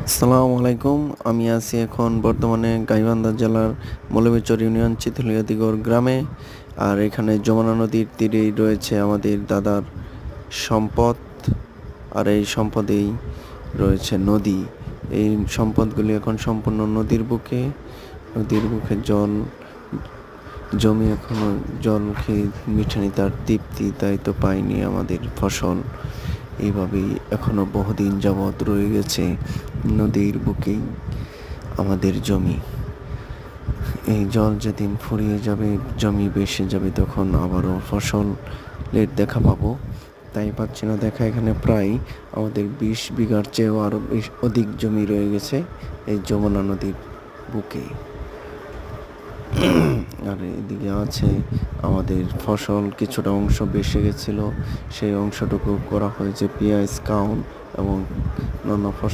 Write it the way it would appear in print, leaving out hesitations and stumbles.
আসসালামু আলাইকুম। আমি আছি এখন বর্তমানে গাইবান্ধা জেলার মৌলভীচর ইউনিয়ন চিথলিয়াদিগড় গ্রামে। আর এখানে যমুনা নদীর তীরেই রয়েছে আমাদের দাদার সম্পদ। আর এই সম্পদেই রয়েছে নদী। এই সম্পদগুলি এখন সম্পূর্ণ নদীর বুকে। নদীর বুকে জমি এখনো জল খেয়ে মিটেনি তার তৃপ্তি, তাই তো পায়নি আমাদের ফসল। এইভাবেই এখনো বহুদিন যাবৎ রয়ে গেছে নদীর বুকেই আমাদের জমি। এই জল যেদিন ফুরিয়ে যাবে, জমি ভেসে যাবে, তখন আবারও ফসলের দেখা পাবো। তাই পাচ্ছি না দেখা। এখানে প্রায় আমাদের 20 বিঘার চেয়েও আরও অধিক জমি রয়ে গেছে এই যমুনা নদীর বুকে। আর এদিকে আছে আমাদের ফসল, কিছুটা অংশ ভেসে গেছিল, সেই অংশটুকু করা হয়েছে পেঁয়াজ, কাউন এবং অন্যান্য ফসল।